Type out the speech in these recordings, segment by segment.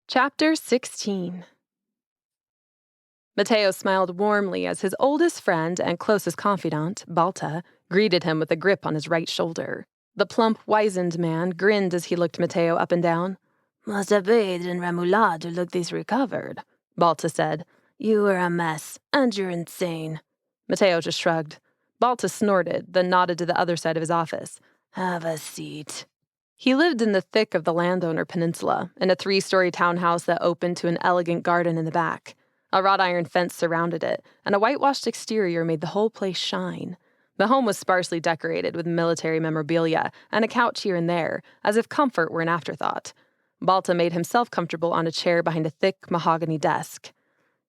Chapter 16. Mateo smiled warmly as his oldest friend and closest confidant, Balta, greeted him with a grip on his right shoulder. The plump, wizened man grinned as he looked Mateo up and down. "Must have bathed in remoulade to look this recovered," Balta said. "You were a mess, and you're insane." Mateo just shrugged. Balta snorted, then nodded to the other side of his office. "Have a seat." He lived in the thick of the landowner peninsula, in a 3-story townhouse that opened to an elegant garden in the back. A wrought iron fence surrounded it, and a whitewashed exterior made the whole place shine. The home was sparsely decorated with military memorabilia and a couch here and there, as if comfort were an afterthought. Balta made himself comfortable on a chair behind a thick mahogany desk.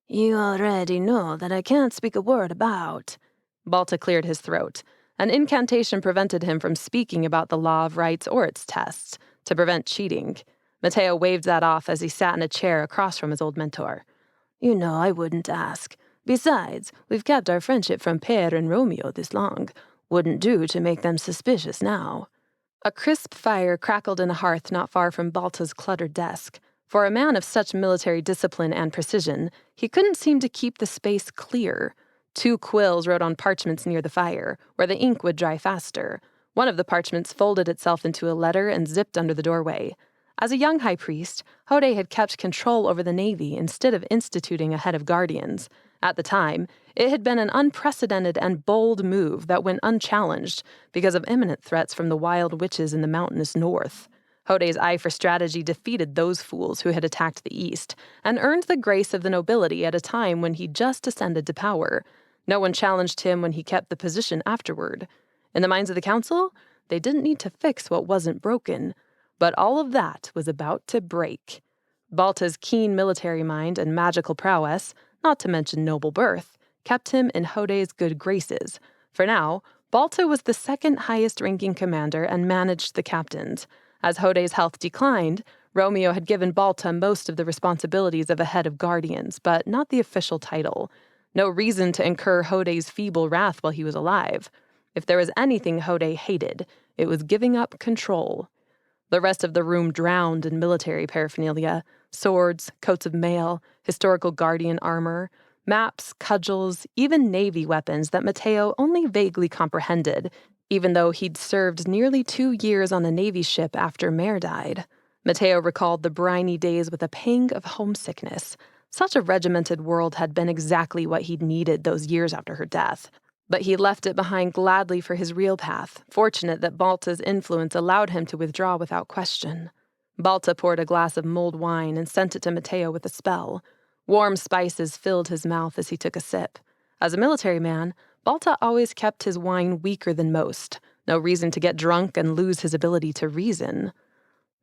"You already know that I can't speak a word about." Balta cleared his throat. An incantation prevented him from speaking about the law of rights or its tests, to prevent cheating. Mateo waved that off as he sat in a chair across from his old mentor. "You know I wouldn't ask. Besides, we've kept our friendship from Per and Romeo this long. Wouldn't do to make them suspicious now." A crisp fire crackled in a hearth not far from Balta's cluttered desk. For a man of such military discipline and precision, he couldn't seem to keep the space clear. 2 quills wrote on parchments near the fire, where the ink would dry faster. One of the parchments folded itself into a letter and zipped under the doorway. As a young high priest, Hode had kept control over the Navy instead of instituting a head of guardians. At the time, it had been an unprecedented and bold move that went unchallenged because of imminent threats from the wild witches in the mountainous north. Hode's eye for strategy defeated those fools who had attacked the East and earned the grace of the nobility at a time when he just ascended to power. No one challenged him when he kept the position afterward. In the minds of the council, they didn't need to fix what wasn't broken. But all of that was about to break. Balta's keen military mind and magical prowess, not to mention noble birth, kept him in Hode's good graces. For now, Balta was the second highest-ranking commander and managed the captains. As Hode's health declined, Romeo had given Balta most of the responsibilities of a head of guardians, but not the official title. No reason to incur Hode's feeble wrath while he was alive. If there was anything Hode hated, it was giving up control. The rest of the room drowned in military paraphernalia: swords, coats of mail, historical guardian armor, maps, cudgels, even navy weapons that Mateo only vaguely comprehended, even though he'd served nearly 2 years on a Navy ship after Mare died. Mateo recalled the briny days with a pang of homesickness. Such a regimented world had been exactly what he'd needed those years after her death. But he left it behind gladly for his real path, fortunate that Balta's influence allowed him to withdraw without question. Balta poured a glass of mulled wine and sent it to Mateo with a spell. Warm spices filled his mouth as he took a sip. As a military man, Balta always kept his wine weaker than most. No reason to get drunk and lose his ability to reason.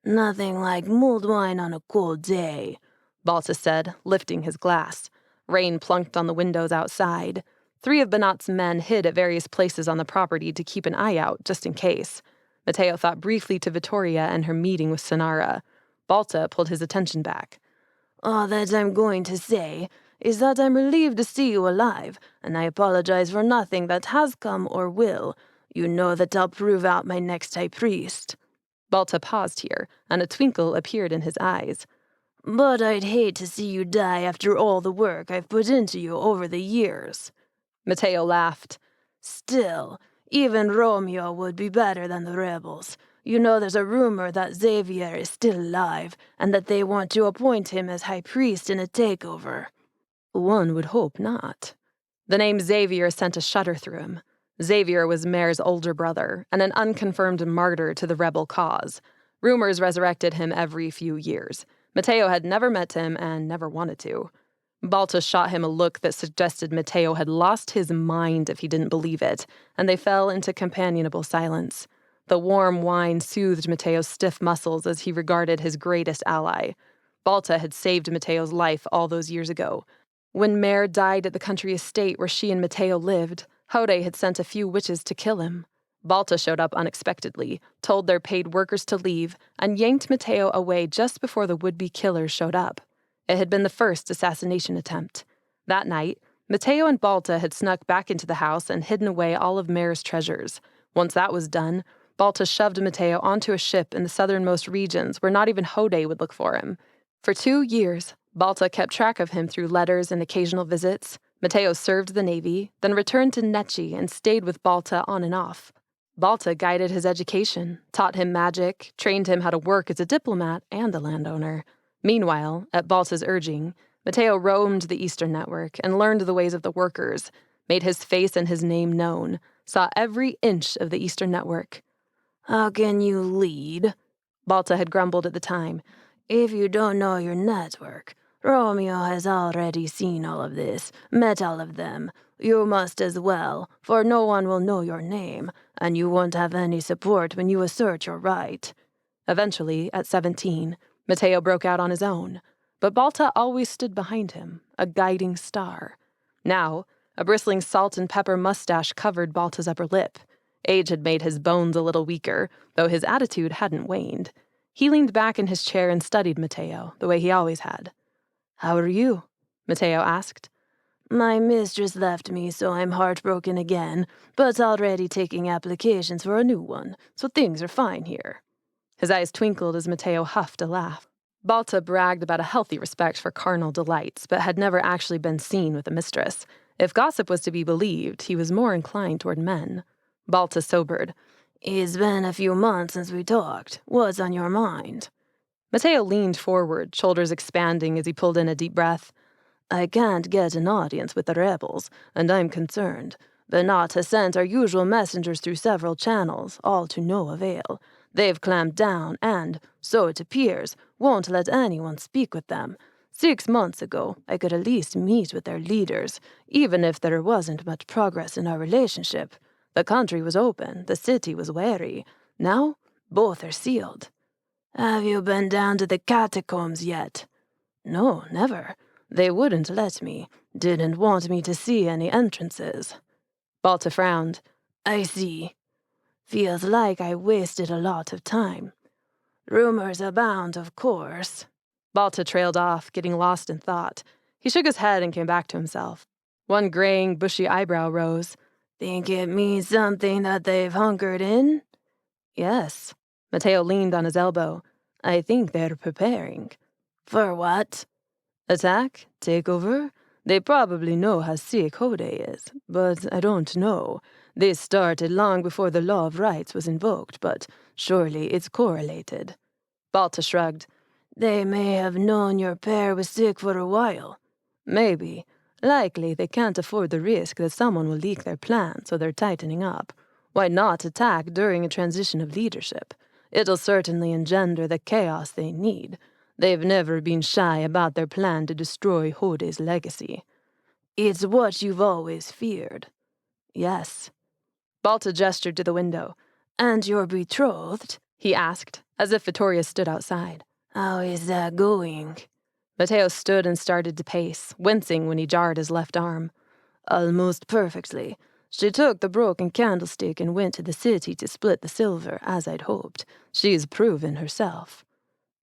"Nothing like mulled wine on a cold day," Balta said, lifting his glass. Rain plunked on the windows outside. 3 of Banat's men hid at various places on the property to keep an eye out, just in case. Mateo thought briefly to Vittoria and her meeting with Sonara. Balta pulled his attention back. "All that I'm going to say is that I'm relieved to see you alive, and I apologize for nothing that has come or will. You know that I'll prove out my next high priest." Balta paused here, and a twinkle appeared in his eyes. "But I'd hate to see you die after all the work I've put into you over the years." Mateo laughed. "Still, even Romeo would be better than the rebels. You know there's a rumor that Xavier is still alive, and that they want to appoint him as high priest in a takeover." One would hope not. The name Xavier sent a shudder through him. Xavier was Mare's older brother, and an unconfirmed martyr to the rebel cause. Rumors resurrected him every few years. Mateo had never met him and never wanted to. Balta shot him a look that suggested Mateo had lost his mind if he didn't believe it, and they fell into companionable silence. The warm wine soothed Mateo's stiff muscles as he regarded his greatest ally. Balta had saved Mateo's life all those years ago. When Mare died at the country estate where she and Mateo lived, Hode had sent a few witches to kill him. Balta showed up unexpectedly, told their paid workers to leave, and yanked Mateo away just before the would-be killers showed up. It had been the first assassination attempt. That night, Mateo and Balta had snuck back into the house and hidden away all of Mare's treasures. Once that was done, Balta shoved Mateo onto a ship in the southernmost regions where not even Hode would look for him. For 2 years, Balta kept track of him through letters and occasional visits. Mateo served the Navy, then returned to Necci and stayed with Balta on and off. Balta guided his education, taught him magic, trained him how to work as a diplomat and a landowner. Meanwhile, at Balta's urging, Mateo roamed the Eastern Network and learned the ways of the workers, made his face and his name known, saw every inch of the Eastern Network. "How can you lead?" Balta had grumbled at the time. "If you don't know your network. Romeo has already seen all of this, met all of them. You must as well, for no one will know your name, and you won't have any support when you assert your right." Eventually, at 17, Mateo broke out on his own, but Balta always stood behind him, a guiding star. Now, a bristling salt and pepper mustache covered Balta's upper lip. Age had made his bones a little weaker, though his attitude hadn't waned. He leaned back in his chair and studied Mateo, the way he always had. "How are you?" Mateo asked. "My mistress left me, so I'm heartbroken again, but already taking applications for a new one, so things are fine here." His eyes twinkled as Mateo huffed a laugh. Balta bragged about a healthy respect for carnal delights, but had never actually been seen with a mistress. If gossip was to be believed, he was more inclined toward men. Balta sobered. "It's been a few months since we talked. What's on your mind?" Mateo leaned forward, shoulders expanding as he pulled in a deep breath. "I can't get an audience with the rebels, and I'm concerned. The Knot has sent our usual messengers through several channels, all to no avail. They've clamped down and, so it appears, won't let anyone speak with them. 6 months ago, I could at least meet with their leaders, even if there wasn't much progress in our relationship. The country was open, the city was wary. Now, both are sealed." "Have you been down to the catacombs yet?" "No, never. They wouldn't let me. Didn't want me to see any entrances." Balta frowned. "I see. Feels like I wasted a lot of time. Rumors abound, of course." Balta trailed off, getting lost in thought. He shook his head and came back to himself. One graying, bushy eyebrow rose. "Think it means something that they've hunkered in?" "Yes." Mateo leaned on his elbow. "I think they're preparing." "For what?" "Attack? Takeover? They probably know how sick Hode is, but I don't know. This started long before the Law of Rights was invoked, but surely it's correlated." Balta shrugged. "They may have known your pair was sick for a while." "Maybe. Likely they can't afford the risk that someone will leak their plan, so they're tightening up. Why not attack during a transition of leadership? It'll certainly engender the chaos they need. They've never been shy about their plan to destroy Hode's legacy." "It's what you've always feared." "Yes." Balta gestured to the window. "And you're betrothed?" he asked, as if Vittoria stood outside. "How is that going?" Mateo stood and started to pace, wincing when he jarred his left arm. "Almost perfectly. She took the broken candlestick and went to the city to split the silver, as I'd hoped. She's proven herself."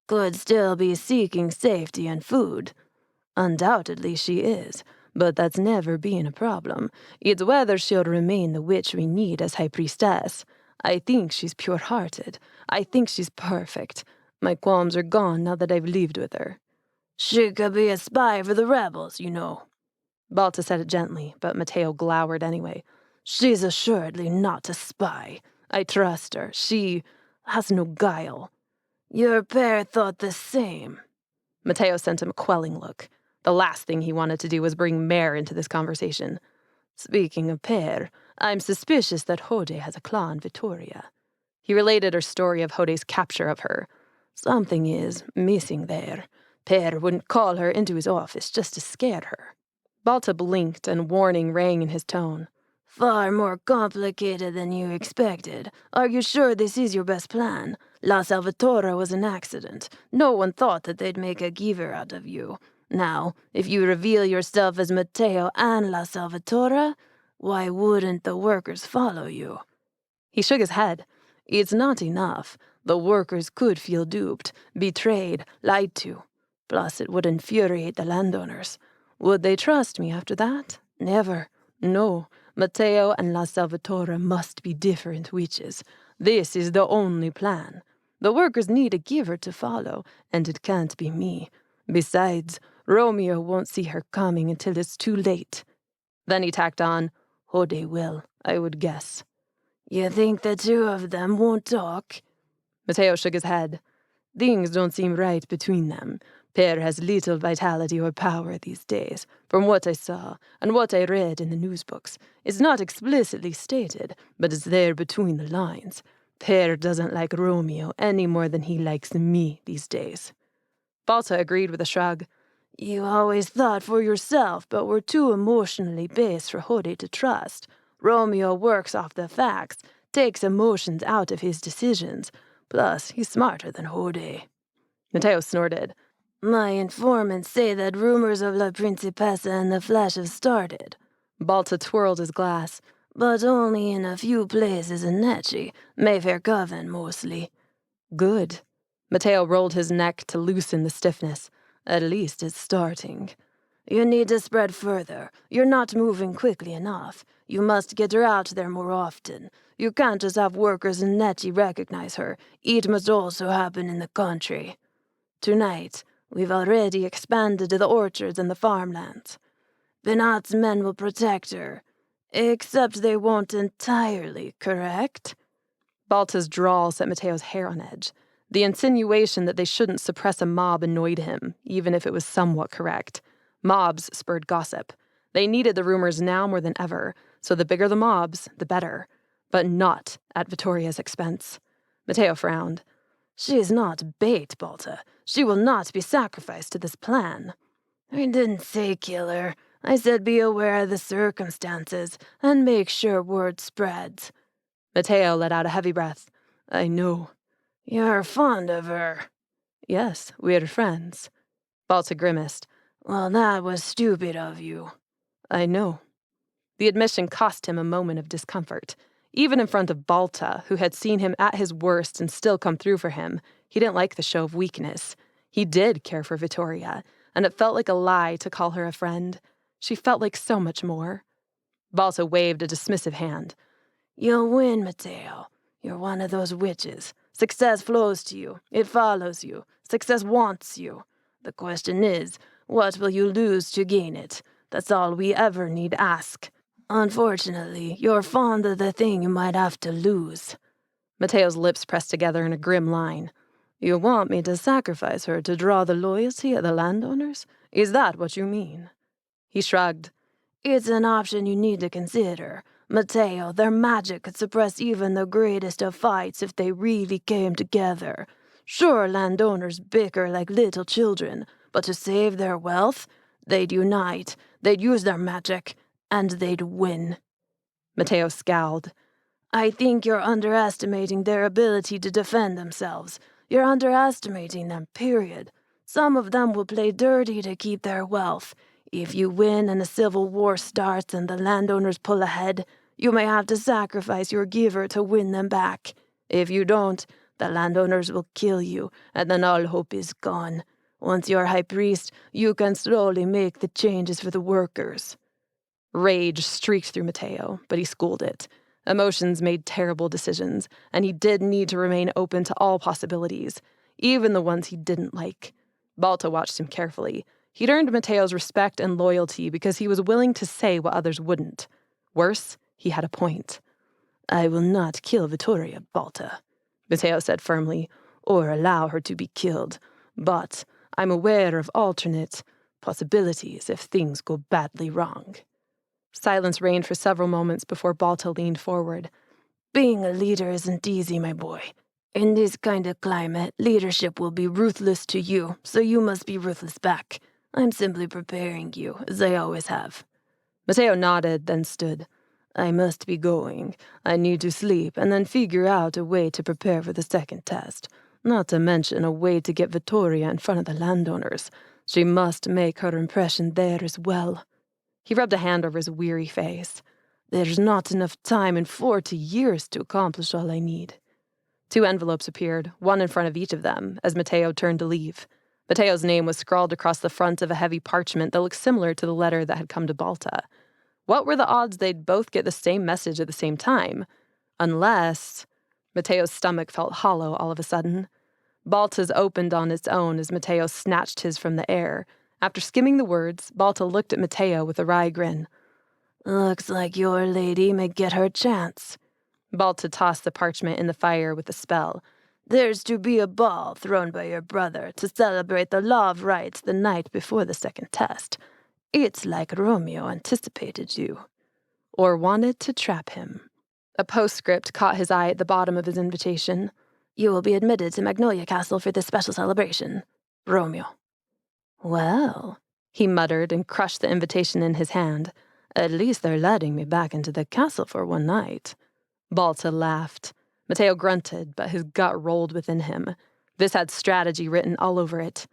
"Could still be seeking safety and food." "Undoubtedly she is, but that's never been a problem. It's whether she'll remain the witch we need as High Priestess. I think she's pure-hearted. I think she's perfect. My qualms are gone now that I've lived with her." "She could be a spy for the rebels, you know." Balta said it gently, but Mateo glowered anyway. "She's assuredly not a spy. I trust her. She has no guile." "Your pair thought the same." Mateo sent him a quelling look. The last thing he wanted to do was bring Mare into this conversation. "Speaking of pair, I'm suspicious that Hode has a claw in Vittoria." He related her story of Hode's capture of her. "Something is missing there. Per wouldn't call her into his office just to scare her." Balta blinked, and warning rang in his tone. "Far more complicated than you expected. Are you sure this is your best plan? La Salvatore was an accident. No one thought that they'd make a giver out of you. Now, if you reveal yourself as Mateo and La Salvatore, why wouldn't the workers follow you?" He shook his head. "It's not enough. The workers could feel duped, betrayed, lied to. Plus, it would infuriate the landowners. Would they trust me after that? Never. No. Mateo and La Salvatore must be different witches. This is the only plan. The workers need a giver to follow, and it can't be me. Besides, Romeo won't see her coming until it's too late. Then he tacked on, Hode will, I would guess. You think the two of them won't talk? Mateo shook his head. Things don't seem right between them. Per has little vitality or power these days, from what I saw and what I read in the newsbooks. It's not explicitly stated, but it's there between the lines. Per doesn't like Romeo any more than he likes me these days. Balta agreed with a shrug. You always thought for yourself, but were too emotionally based for Hode to trust. Romeo works off the facts, takes emotions out of his decisions. Plus, he's smarter than Hode. Mateo snorted. My informants say that rumors of La Principessa and the Flash have started. Balta twirled his glass. But only in a few places in Necci, Mayfair Coven mostly. Good. Mateo rolled his neck to loosen the stiffness. At least it's starting. You need to spread further. You're not moving quickly enough. You must get her out there more often. You can't just have workers in Necci recognize her. It must also happen in the country. Tonight, we've already expanded to the orchards and the farmlands. Benat's men will protect her. Except they won't entirely, correct? Balta's drawl set Mateo's hair on edge. The insinuation that they shouldn't suppress a mob annoyed him, even if it was somewhat correct. Mobs spurred gossip. They needed the rumors now more than ever, so the bigger the mobs, the better. But not at Vittoria's expense. Mateo frowned. She is not bait, Balta. She will not be sacrificed to this plan. I didn't say kill her. I said be aware of the circumstances and make sure word spreads. Mateo let out a heavy breath. I know. You're fond of her. Yes, we're friends. Balta grimaced. Well, that was stupid of you. I know. The admission cost him a moment of discomfort. Even in front of Balta, who had seen him at his worst and still come through for him, he didn't like the show of weakness. He did care for Vittoria, and it felt like a lie to call her a friend. She felt like so much more. Balta waved a dismissive hand. You'll win, Mateo. You're one of those witches. Success flows to you. It follows you. Success wants you. The question is, what will you lose to gain it? That's all we ever need ask. Unfortunately, you're fond of the thing you might have to lose. Mateo's lips pressed together in a grim line. You want me to sacrifice her to draw the loyalty of the landowners? Is that what you mean? He shrugged. It's an option you need to consider. Mateo, their magic could suppress even the greatest of fights if they really came together. Sure, landowners bicker like little children, but to save their wealth, they'd unite, they'd use their magic, and they'd win. Mateo scowled. I think you're underestimating their ability to defend themselves. You're underestimating them, period. Some of them will play dirty to keep their wealth. If you win and a civil war starts and the landowners pull ahead, you may have to sacrifice your giver to win them back. If you don't, the landowners will kill you, and then all hope is gone. Once you're high priest, you can slowly make the changes for the workers. Rage streaked through Mateo, but he schooled it. Emotions made terrible decisions, and he did need to remain open to all possibilities, even the ones he didn't like. Balta watched him carefully. He'd earned Mateo's respect and loyalty because he was willing to say what others wouldn't. Worse, he had a point. I will not kill Vittoria, Balta, Mateo said firmly, or allow her to be killed. But I'm aware of alternate possibilities if things go badly wrong. Silence reigned for several moments before Balta leaned forward. Being a leader isn't easy, my boy. In this kind of climate, leadership will be ruthless to you, so you must be ruthless back. I'm simply preparing you, as I always have. Mateo nodded, then stood. I must be going. I need to sleep, and then figure out a way to prepare for the second test. Not to mention a way to get Vittoria in front of the landowners. She must make her impression there as well. He rubbed a hand over his weary face. There's not enough time in 40 years to accomplish all I need. 2 envelopes appeared, one in front of each of them, as Mateo turned to leave. Mateo's name was scrawled across the front of a heavy parchment that looked similar to the letter that had come to Balta. What were the odds they'd both get the same message at the same time? Unless... Mateo's stomach felt hollow all of a sudden. Balta's opened on its own as Mateo snatched his from the air. After skimming the words, Balta looked at Mateo with a wry grin. Looks like your lady may get her chance. Balta tossed the parchment in the fire with a spell. There's to be a ball thrown by your brother to celebrate the law of rights the night before the second test. It's like Romeo anticipated you. Or wanted to trap him. A postscript caught his eye at the bottom of his invitation. You will be admitted to Magnolia Castle for this special celebration. Romeo. Well, he muttered and crushed the invitation in his hand. At least they're letting me back into the castle for one night. Balta laughed. Mateo grunted, but his gut rolled within him. This had strategy written all over it.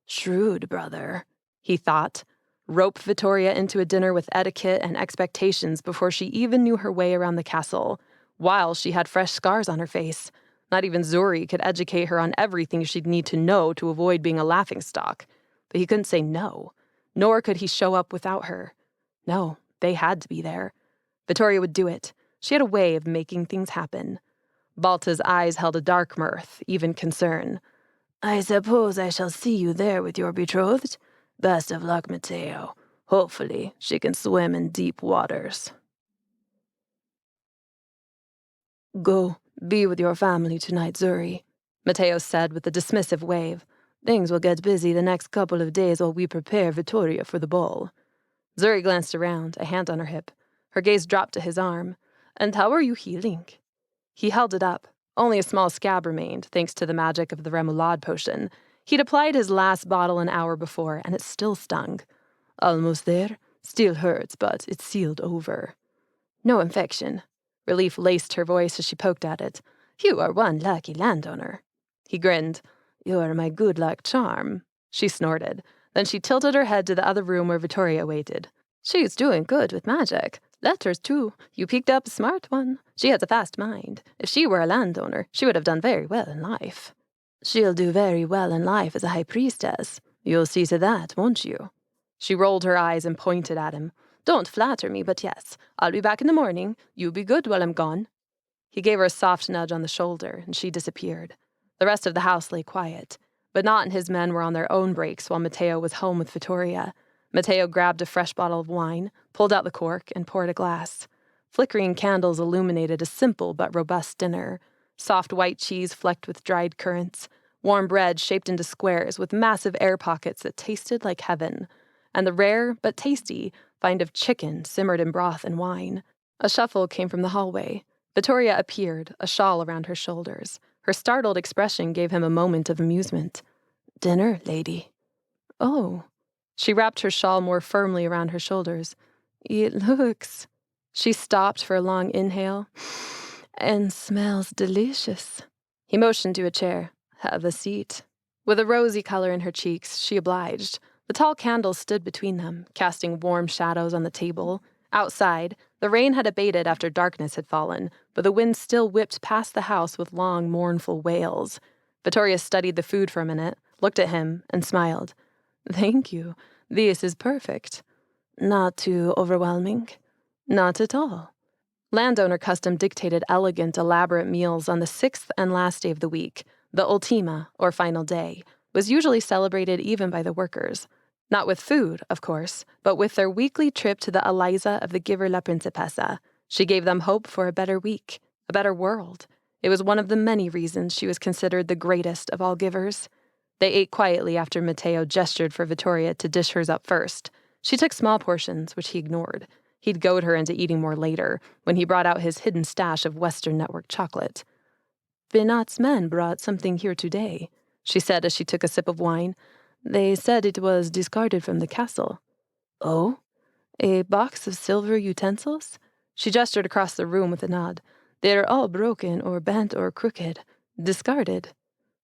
Shrewd brother, he thought. Rope Vittoria into a dinner with etiquette and expectations before she even knew her way around the castle, while she had fresh scars on her face. Not even Zuri could educate her on everything she'd need to know to avoid being a laughingstock. But he couldn't say no, nor could he show up without her. No, they had to be there. Vittoria would do it. She had a way of making things happen. Balta's eyes held a dark mirth, even concern. I suppose I shall see you there with your betrothed? Best of luck, Mateo. Hopefully, she can swim in deep waters. Go, be with your family tonight, Zuri, Mateo said with a dismissive wave. Things will get busy the next couple of days while we prepare Vittoria for the ball. Zuri glanced around, a hand on her hip. Her gaze dropped to his arm. And how are you healing? He held it up. Only a small scab remained, thanks to the magic of the remoulade potion. He'd applied his last bottle an hour before, and it still stung. Almost there. Still hurts, but it's sealed over. No infection. Relief laced her voice as she poked at it. You are one lucky landowner. He grinned. You're my good luck charm. She snorted. Then she tilted her head to the other room where Vittoria waited. She's doing good with magic. Letters, too. You picked up a smart one. She has a fast mind. If she were a landowner, she would have done very well in life. She'll do very well in life as a High Priestess. You'll see to that, won't you? She rolled her eyes and pointed at him. Don't flatter me, but yes, I'll be back in the morning. You be good while I'm gone. He gave her a soft nudge on the shoulder, and she disappeared. The rest of the house lay quiet. But Not and his men were on their own breaks while Mateo was home with Vittoria. Mateo grabbed a fresh bottle of wine, pulled out the cork, and poured a glass. Flickering candles illuminated a simple but robust dinner. Soft white cheese flecked with dried currants, warm bread shaped into squares with massive air pockets that tasted like heaven, and the rare but tasty find of chicken simmered in broth and wine. A shuffle came from the hallway. Vittoria appeared, a shawl around her shoulders. Her startled expression gave him a moment of amusement. Dinner, lady. Oh. She wrapped her shawl more firmly around her shoulders. It looks... She stopped for a long inhale. And smells delicious. He motioned to a chair. Have a seat. With a rosy color in her cheeks, she obliged. The tall candles stood between them, casting warm shadows on the table. Outside, the rain had abated after darkness had fallen, but the wind still whipped past the house with long, mournful wails. Vittoria studied the food for a minute, looked at him, and smiled. Thank you. This is perfect. Not too overwhelming? Not at all. Landowner custom dictated elegant, elaborate meals on the 6th and last day of the week. The ultima, or final day, was usually celebrated even by the workers. Not with food, of course, but with their weekly trip to the Eliza of the giver La Principessa. She gave them hope for a better week, a better world. It was one of the many reasons she was considered the greatest of all givers. They ate quietly after Mateo gestured for Vittoria to dish hers up first. She took small portions, which he ignored. He'd goad her into eating more later, when he brought out his hidden stash of Western Network chocolate. Benat's men brought something here today, she said as she took a sip of wine. They said it was discarded from the castle. Oh? A box of silver utensils? She gestured across the room with a nod. They're all broken or bent or crooked. Discarded.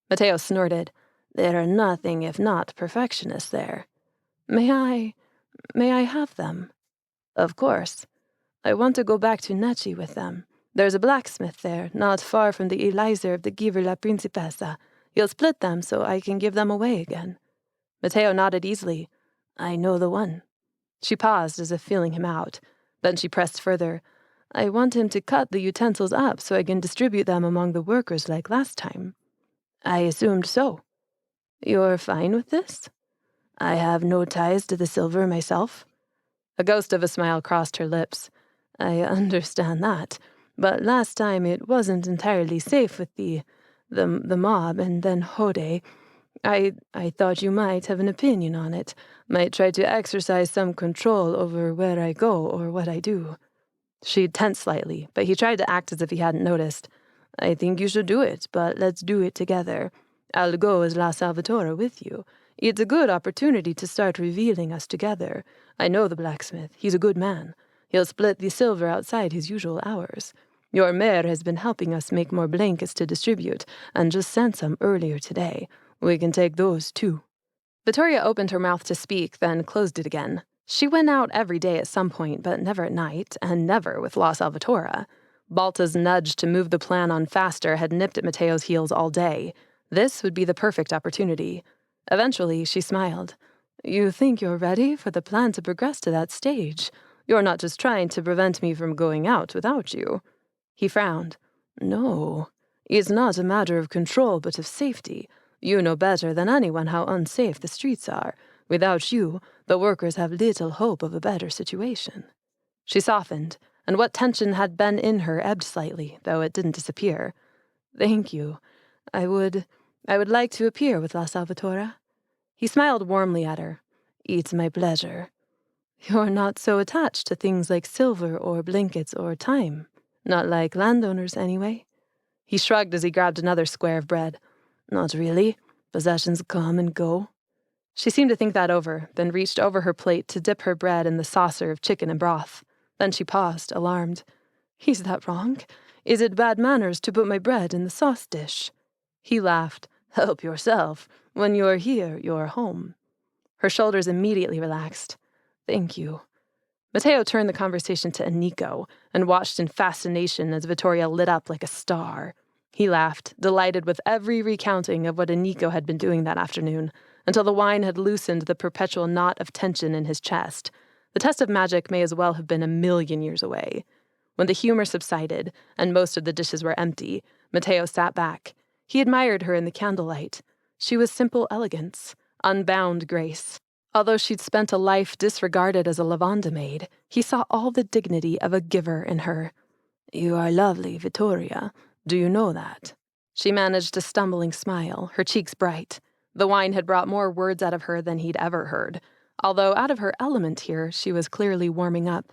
Mateo snorted. There are nothing if not perfectionists there. May I have them? Of course. I want to go back to Nachi with them. There's a blacksmith there, not far from the Eliza of the giver La Principessa. You'll split them so I can give them away again. Mateo nodded easily. I know the one. She paused as if feeling him out. Then she pressed further. I want him to cut the utensils up so I can distribute them among the workers like last time. I assumed so. You're fine with this? I have no ties to the silver myself. A ghost of a smile crossed her lips. I understand that, but last time it wasn't entirely safe with the mob, and then Hode. I thought you might have an opinion on it, might try to exercise some control over where I go or what I do. She tensed slightly, but he tried to act as if he hadn't noticed. I think you should do it, but let's do it together. I'll go as La Salvatore with you. It's a good opportunity to start revealing us together. I know the blacksmith. He's a good man. He'll split the silver outside his usual hours. Your mayor has been helping us make more blankets to distribute, and just sent some earlier today. We can take those, too. Vittoria opened her mouth to speak, then closed it again. She went out every day at some point, but never at night, and never with La Salvatore. Balta's nudge to move the plan on faster had nipped at Mateo's heels all day. This would be the perfect opportunity. Eventually, she smiled. You think you're ready for the plan to progress to that stage? You're not just trying to prevent me from going out without you. He frowned. No, it's not a matter of control, but of safety. You know better than anyone how unsafe the streets are. Without you, the workers have little hope of a better situation. She softened, and what tension had been in her ebbed slightly, though it didn't disappear. Thank you. I would like to appear with La Salvatore. He smiled warmly at her. It's my pleasure. You're not so attached to things like silver or blankets or time. Not like landowners, anyway. He shrugged as he grabbed another square of bread. Not really. Possessions come and go. She seemed to think that over, then reached over her plate to dip her bread in the saucer of chicken and broth. Then she paused, alarmed. Is that wrong? Is it bad manners to put my bread in the sauce dish? He laughed. Help yourself. When you're here, you're home. Her shoulders immediately relaxed. Thank you. Mateo turned the conversation to Enrico and watched in fascination as Vittoria lit up like a star. He laughed, delighted with every recounting of what Enrico had been doing that afternoon, until the wine had loosened the perpetual knot of tension in his chest. The test of magic may as well have been 1,000,000 years away. When the humor subsided, and most of the dishes were empty, Mateo sat back. He admired her in the candlelight. She was simple elegance, unbound grace. Although she'd spent a life disregarded as a lavanda maid, he saw all the dignity of a giver in her. You are lovely, Vittoria. Do you know that? She managed a stumbling smile, her cheeks bright. The wine had brought more words out of her than he'd ever heard. Although out of her element here, she was clearly warming up.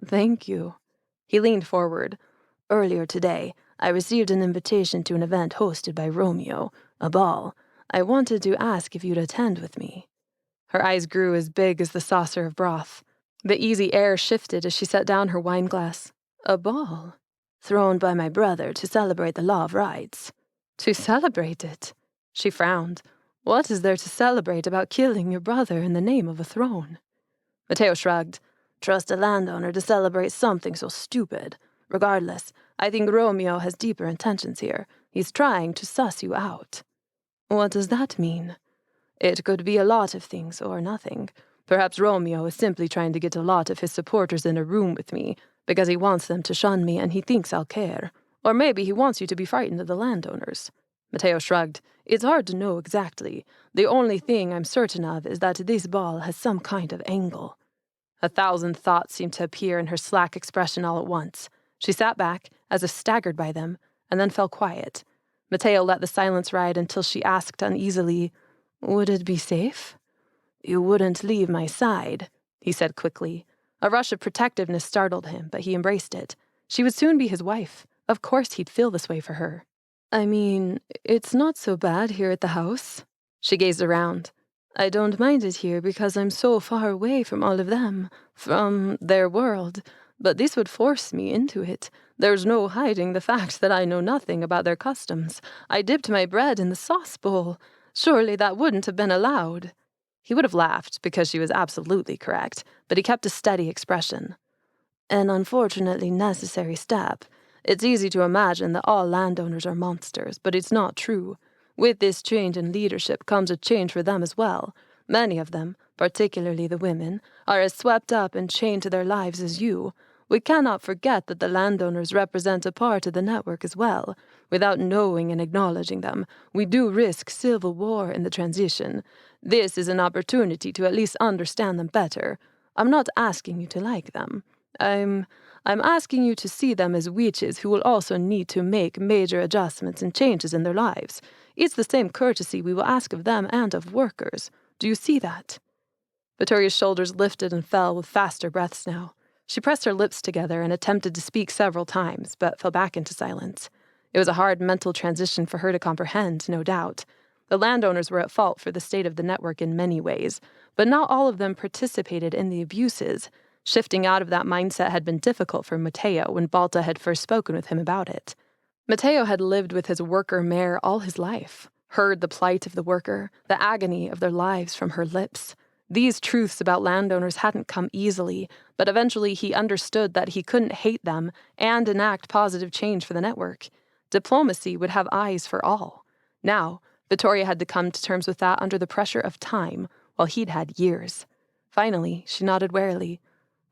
Thank you. He leaned forward. Earlier today, I received an invitation to an event hosted by Romeo, a ball. I wanted to ask if you'd attend with me. Her eyes grew as big as the saucer of broth. The easy air shifted as she set down her wine glass. A ball? Thrown by my brother to celebrate the Law of Rights. To celebrate it? She frowned. What is there to celebrate about killing your brother in the name of a throne? Mateo shrugged. Trust a landowner to celebrate something so stupid. Regardless, I think Romeo has deeper intentions here. He's trying to suss you out. What does that mean? It could be a lot of things or nothing. Perhaps Romeo is simply trying to get a lot of his supporters in a room with me because he wants them to shun me and he thinks I'll care. Or maybe he wants you to be frightened of the landowners. Mateo shrugged. It's hard to know exactly. The only thing I'm certain of is that this ball has some kind of angle. 1,000 thoughts seemed to appear in her slack expression all at once. She sat back, as if staggered by them, and then fell quiet. Mateo let the silence ride until she asked uneasily, Would it be safe? You wouldn't leave my side, he said quickly. A rush of protectiveness startled him, but he embraced it. She would soon be his wife. Of course he'd feel this way for her. I mean, it's not so bad here at the house. She gazed around. I don't mind it here because I'm so far away from all of them, from their world, but this would force me into it. There's no hiding the fact that I know nothing about their customs. I dipped my bread in the sauce bowl. Surely that wouldn't have been allowed. He would have laughed because she was absolutely correct, but he kept a steady expression. An unfortunately necessary step. It's easy to imagine that all landowners are monsters, but it's not true. With this change in leadership comes a change for them as well. Many of them, particularly the women, are as swept up and chained to their lives as you. We cannot forget that the landowners represent a part of the network as well. without knowing and acknowledging them, we do risk civil war in the transition. This is an opportunity to at least understand them better. I'm not asking you to like them. I'm asking you to see them as witches who will also need to make major adjustments and changes in their lives. It's the same courtesy we will ask of them and of workers. Do you see that?" Vittoria's shoulders lifted and fell with faster breaths now. She pressed her lips together and attempted to speak several times, but fell back into silence. It was a hard mental transition for her to comprehend, no doubt. The landowners were at fault for the state of the network in many ways, but not all of them participated in the abuses. Shifting out of that mindset had been difficult for Mateo when Balta had first spoken with him about it. Mateo had lived with his worker mare all his life, heard the plight of the worker, the agony of their lives from her lips. These truths about landowners hadn't come easily, but eventually he understood that he couldn't hate them and enact positive change for the network. Diplomacy would have eyes for all. Now, Vittoria had to come to terms with that under the pressure of time, while he'd had years. Finally, she nodded warily.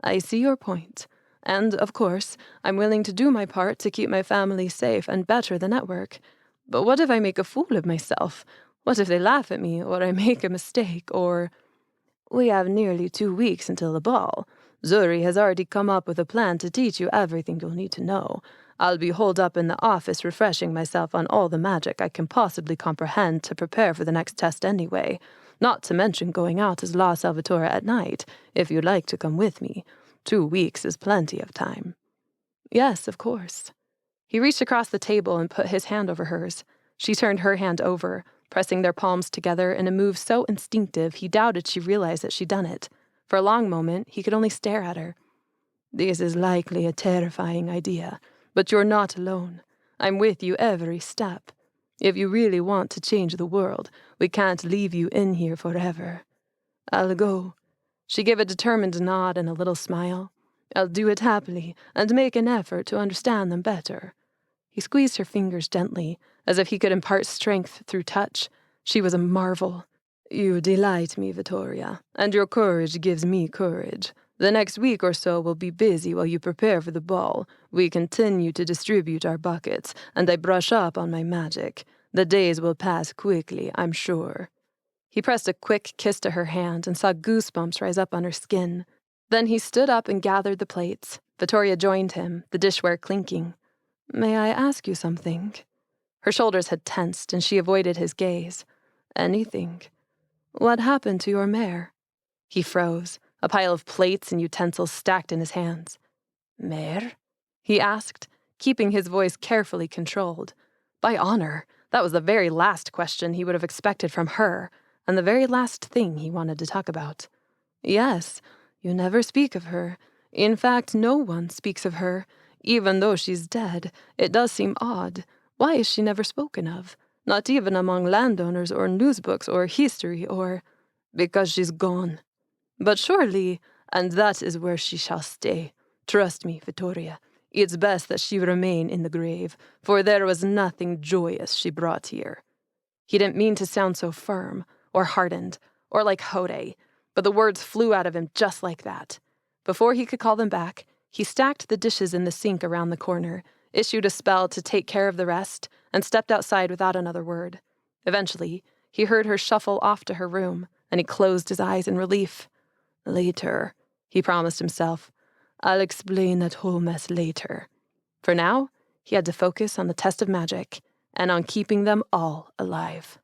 "I see your point. And, of course, I'm willing to do my part to keep my family safe and better the network. But what if I make a fool of myself? What if they laugh at me, or I make a mistake, or—" "We have nearly 2 weeks until the ball. Zuri has already come up with a plan to teach you everything you'll need to know. I'll be holed up in the office refreshing myself on all the magic I can possibly comprehend to prepare for the next test anyway. Not to mention going out as La Salvatore at night, if you'd like to come with me. 2 weeks is plenty of time." "Yes, of course." He reached across the table and put his hand over hers. She turned her hand over, pressing their palms together in a move so instinctive he doubted she realized that she'd done it. For a long moment, he could only stare at her. "This is likely a terrifying idea, but you're not alone. I'm with you every step. If you really want to change the world, we can't leave you in here forever. I'll go." She gave a determined nod and a little smile. "I'll do it happily and make an effort to understand them better." He squeezed her fingers gently, as if he could impart strength through touch. She was a marvel. "You delight me, Vittoria, and your courage gives me courage. The next week or so will be busy while you prepare for the ball. We continue to distribute our buckets, and I brush up on my magic. The days will pass quickly, I'm sure." He pressed a quick kiss to her hand and saw goosebumps rise up on her skin. Then he stood up and gathered the plates. Vittoria joined him, the dishware clinking. "May I ask you something?" Her shoulders had tensed, and she avoided his gaze. "Anything. What happened to your mare?" He froze, a pile of plates and utensils stacked in his hands. "Mare?" he asked, keeping his voice carefully controlled. By honor, that was the very last question he would have expected from her, and the very last thing he wanted to talk about. "Yes, you never speak of her. In fact, no one speaks of her. Even though she's dead, it does seem odd. Why is she never spoken of? Not even among landowners or newsbooks or history or—" "Because she's gone. But surely, and that is where she shall stay. Trust me, Vittoria. It's best that she remain in the grave, for there was nothing joyous she brought here." He didn't mean to sound so firm, or hardened, or like Hode, but the words flew out of him just like that. Before he could call them back, he stacked the dishes in the sink around the corner, issued a spell to take care of the rest, and stepped outside without another word. Eventually, he heard her shuffle off to her room, and he closed his eyes in relief. "Later," he promised himself. "I'll explain that whole mess later." For now, he had to focus on the test of magic and on keeping them all alive.